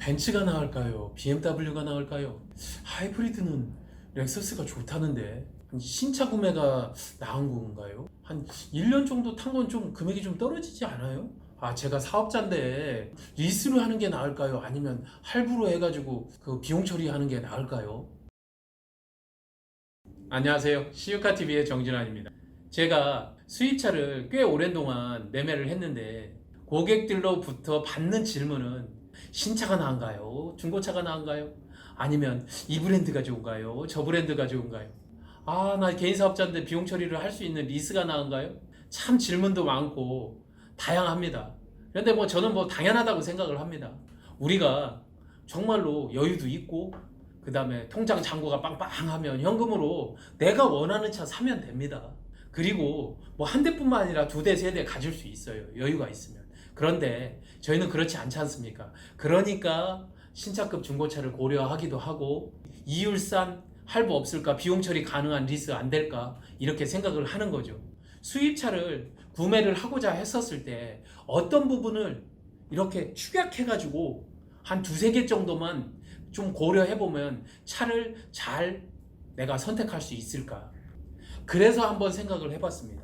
벤츠가 나을까요? BMW가 나을까요? 하이브리드는 렉서스가 좋다는데 신차 구매가 나은 건가요? 한 1년 정도 탄 건 좀 금액이 좀 떨어지지 않아요? 제가 사업자인데 리스로 하는 게 나을까요? 아니면 할부로 해가지고 그 비용 처리하는 게 나을까요? 안녕하세요. 시유카TV의 정진환입니다. 제가 수입차를 꽤 오랜 동안 매매를 했는데 고객들로부터 받는 질문은 신차가 나은가요? 중고차가 나은가요? 아니면 이 브랜드가 좋은가요? 저 브랜드가 좋은가요? 나 개인 사업자인데 비용 처리를 할 수 있는 리스가 나은가요? 참 질문도 많고 다양합니다. 그런데 저는 당연하다고 생각을 합니다. 우리가 정말로 여유도 있고 그 다음에 통장 잔고가 빵빵하면 현금으로 내가 원하는 차 사면 됩니다. 그리고 한 대뿐만 아니라 두 대, 세 대 가질 수 있어요. 여유가 있으면. 그런데 저희는 그렇지 않지 않습니까? 그러니까 신차급 중고차를 고려하기도 하고 이율산 할부 없을까? 비용 처리 가능한 리스 안 될까? 이렇게 생각을 하는 거죠. 수입차를 구매를 하고자 했었을 때 어떤 부분을 이렇게 축약해가지고 한 두세 개 정도만 좀 고려해보면 차를 잘 내가 선택할 수 있을까? 그래서 한번 생각을 해봤습니다.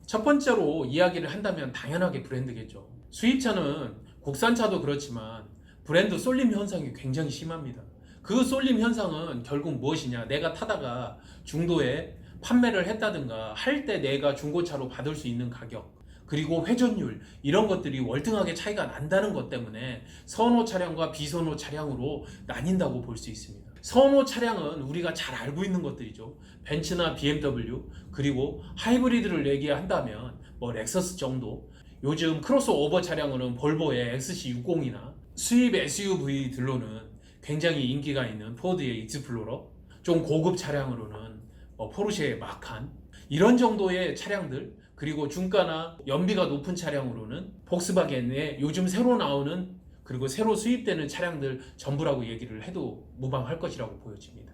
첫 번째로 이야기를 한다면 당연하게 브랜드겠죠. 수입차는 국산차도 그렇지만 브랜드 쏠림 현상이 굉장히 심합니다. 그 쏠림 현상은 결국 무엇이냐? 내가 타다가 중도에 판매를 했다든가 할 때 내가 중고차로 받을 수 있는 가격, 그리고 회전율 이런 것들이 월등하게 차이가 난다는 것 때문에 선호 차량과 비선호 차량으로 나뉜다고 볼 수 있습니다. 선호 차량은 우리가 잘 알고 있는 것들이죠. 벤츠나 BMW, 그리고 하이브리드를 얘기한다면 렉서스 정도, 요즘 크로스오버 차량으로는 볼보의 XC60이나 수입 SUV들로는 굉장히 인기가 있는 포드의 익스플로러, 좀 고급 차량으로는 포르쉐의 마칸, 이런 정도의 차량들, 그리고 중가나 연비가 높은 차량으로는 폭스바겐의 요즘 새로 나오는 그리고 새로 수입되는 차량들 전부라고 얘기를 해도 무방할 것이라고 보여집니다.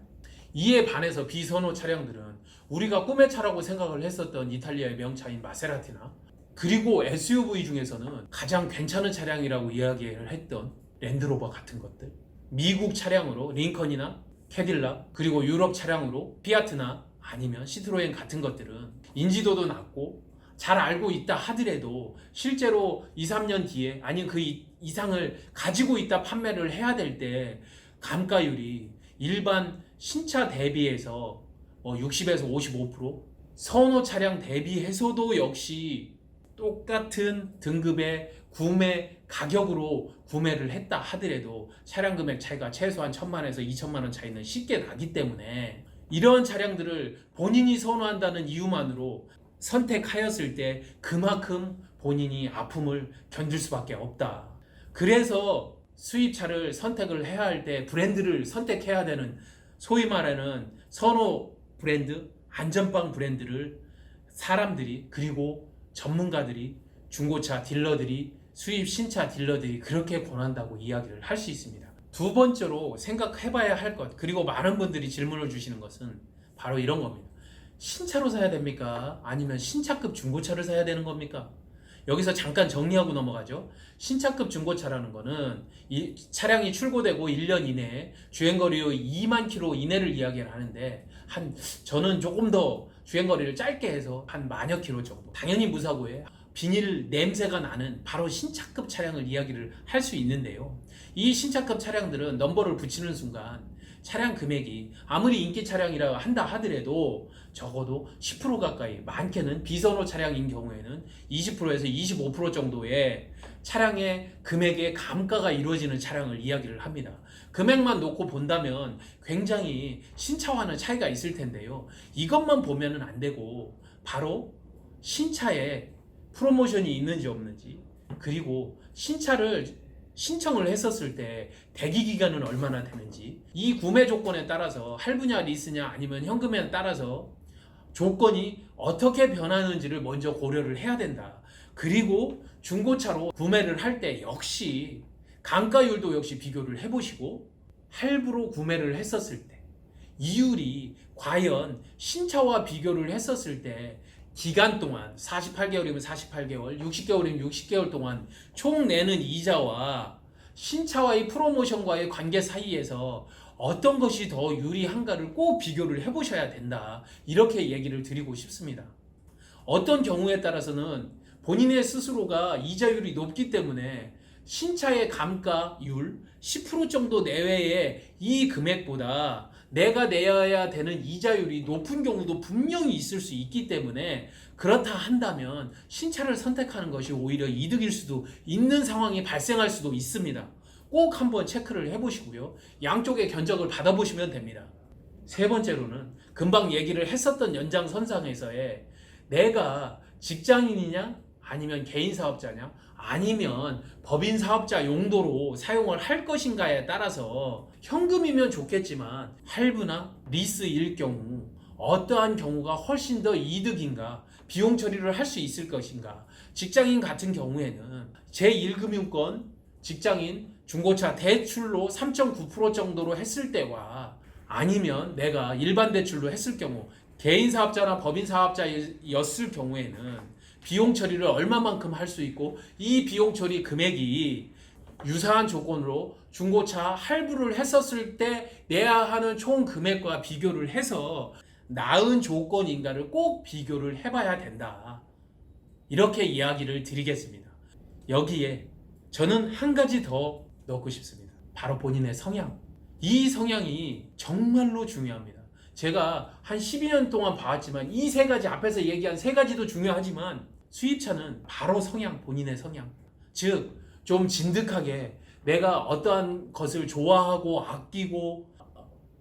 이에 반해서 비선호 차량들은 우리가 꿈의 차라고 생각을 했었던 이탈리아의 명차인 마세라티나, 그리고 SUV 중에서는 가장 괜찮은 차량이라고 이야기를 했던 랜드로버 같은 것들, 미국 차량으로 링컨이나 캐딜락, 그리고 유럽 차량으로 피아트나 아니면 시트로엔 같은 것들은 인지도도 낮고 잘 알고 있다 하더라도 실제로 2, 3년 뒤에 아니면 그 이상을 가지고 있다 판매를 해야 될 때 감가율이 일반 신차 대비해서 60에서 55%, 선호 차량 대비해서도 역시 똑같은 등급의 구매 가격으로 구매를 했다 하더라도 차량 금액 차이가 최소한 1,000만에서 2,000만 원 차이는 쉽게 나기 때문에 이런 차량들을 본인이 선호한다는 이유만으로 선택하였을 때 그만큼 본인이 아픔을 견딜 수밖에 없다. 그래서 수입차를 선택을 해야 할 때 브랜드를 선택해야 되는, 소위 말하는 선호 브랜드, 안전빵 브랜드를 사람들이, 그리고 전문가들이, 중고차 딜러들이, 수입 신차 딜러들이 그렇게 권한다고 이야기를 할 수 있습니다. 두 번째로 생각해봐야 할 것, 그리고 많은 분들이 질문을 주시는 것은 바로 이런 겁니다. 신차로 사야 됩니까? 아니면 신차급 중고차를 사야 되는 겁니까? 여기서 잠깐 정리하고 넘어가죠. 신차급 중고차라는 거는 이 차량이 출고되고 1년 이내에 주행거리 2만 킬로 이내를 이야기를 하는데, 저는 조금 더 주행거리를 짧게 해서 한 만여 킬로 정도, 당연히 무사고에 비닐 냄새가 나는 바로 신차급 차량을 이야기를 할 수 있는데요. 이 신차급 차량들은 넘버를 붙이는 순간 차량 금액이 아무리 인기 차량이라 한다 하더라도 적어도 10% 가까이, 많게는 비선호 차량인 경우에는 20%에서 25% 정도의 차량의 금액의 감가가 이루어지는 차량을 이야기를 합니다. 금액만 놓고 본다면 굉장히 신차와는 차이가 있을 텐데요. 이것만 보면은 안 되고 바로 신차에 프로모션이 있는지 없는지, 그리고 신차를 신청을 했었을 때 대기 기간은 얼마나 되는지, 이 구매 조건에 따라서 할부냐 리스냐 아니면 현금에 따라서 조건이 어떻게 변하는지를 먼저 고려를 해야 된다. 그리고 중고차로 구매를 할 때 역시 감가율도 역시 비교를 해보시고, 할부로 구매를 했었을 때 이율이 과연 신차와 비교를 했었을 때 기간 동안 48개월이면 48개월, 60개월이면 60개월 동안 총 내는 이자와 신차와의 프로모션과의 관계 사이에서 어떤 것이 더 유리한가를 꼭 비교를 해보셔야 된다. 이렇게 얘기를 드리고 싶습니다. 어떤 경우에 따라서는 본인의 스스로가 이자율이 높기 때문에 신차의 감가율 10% 정도 내외의 이 금액보다 내가 내야 되는 이자율이 높은 경우도 분명히 있을 수 있기 때문에 그렇다 한다면 신차를 선택하는 것이 오히려 이득일 수도 있는 상황이 발생할 수도 있습니다. 꼭 한번 체크를 해보시고요. 양쪽의 견적을 받아보시면 됩니다. 세 번째로는 금방 얘기를 했었던 연장선상에서의 내가 직장인이냐 아니면 개인 사업자냐 아니면 법인 사업자 용도로 사용을 할 것인가에 따라서 현금이면 좋겠지만 할부나 리스일 경우 어떠한 경우가 훨씬 더 이득인가, 비용 처리를 할 수 있을 것인가. 직장인 같은 경우에는 제1금융권 직장인 중고차 대출로 3.9% 정도로 했을 때와 아니면 내가 일반 대출로 했을 경우 개인 사업자나 법인 사업자였을 경우에는 비용 처리를 얼마만큼 할 수 있고 이 비용 처리 금액이 유사한 조건으로 중고차 할부를 했었을 때 내야 하는 총 금액과 비교를 해서 나은 조건인가를 꼭 비교를 해봐야 된다. 이렇게 이야기를 드리겠습니다. 여기에 저는 한 가지 더 넣고 싶습니다. 바로 본인의 성향. 이 성향이 정말로 중요합니다. 제가 한 12년 동안 봐왔지만 이 세 가지 앞에서 얘기한 세 가지도 중요하지만 수입차는 바로 성향, 본인의 성향. 즉, 좀 진득하게 내가 어떠한 것을 좋아하고 아끼고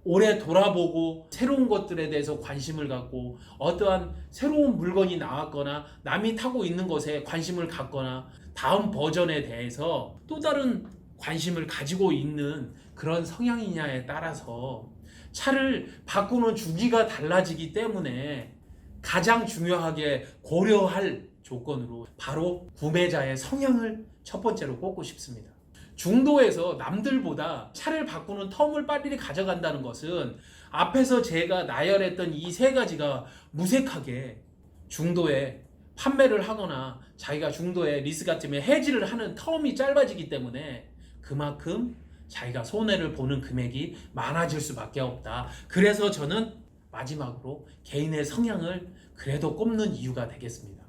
오래 돌아보고 새로운 것들에 대해서 관심을 갖고 어떠한 새로운 물건이 나왔거나 남이 타고 있는 것에 관심을 갖거나 다음 버전에 대해서 또 다른 관심을 가지고 있는 그런 성향이냐에 따라서 차를 바꾸는 주기가 달라지기 때문에 가장 중요하게 고려할 조건으로 바로 구매자의 성향을 첫 번째로 꼽고 싶습니다. 중도에서 남들보다 차를 바꾸는 텀을 빨리 가져간다는 것은 앞에서 제가 나열했던 이 세 가지가 무색하게 중도에 판매를 하거나 자기가 중도에 리스 같으면 해지를 하는 텀이 짧아지기 때문에 그만큼 자기가 손해를 보는 금액이 많아질 수밖에 없다. 그래서 저는 마지막으로 개인의 성향을 그래도 꼽는 이유가 되겠습니다.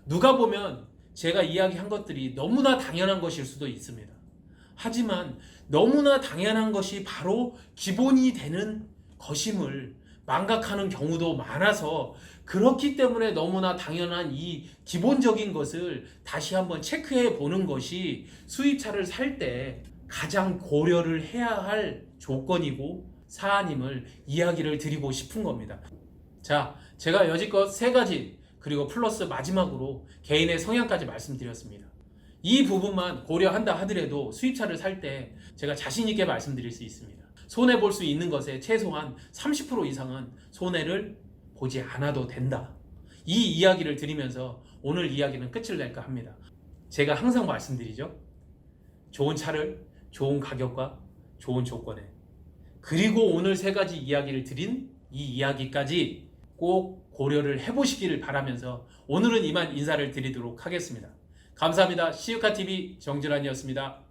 누가 보면 제가 이야기한 것들이 너무나 당연한 것일 수도 있습니다. 하지만 너무나 당연한 것이 바로 기본이 되는 것임을 망각하는 경우도 많아서 그렇기 때문에 너무나 당연한 이 기본적인 것을 다시 한번 체크해 보는 것이 수입차를 살 때 가장 고려를 해야 할 조건이고 사안임을 이야기를 드리고 싶은 겁니다. 자, 제가 여지껏 세 가지 그리고 플러스 마지막으로 개인의 성향까지 말씀드렸습니다. 이 부분만 고려한다 하더라도 수입차를 살 때 제가 자신 있게 말씀드릴 수 있습니다. 손해 볼 수 있는 것에 최소한 30% 이상은 손해를 보지 않아도 된다. 이 이야기를 드리면서 오늘 이야기는 끝을 낼까 합니다. 제가 항상 말씀드리죠. 좋은 차를 좋은 가격과 좋은 조건에 그리고 오늘 세 가지 이야기를 드린 이 이야기까지 꼭 고려를 해보시기를 바라면서 오늘은 이만 인사를 드리도록 하겠습니다. 감사합니다. 시우카TV 정준환이었습니다.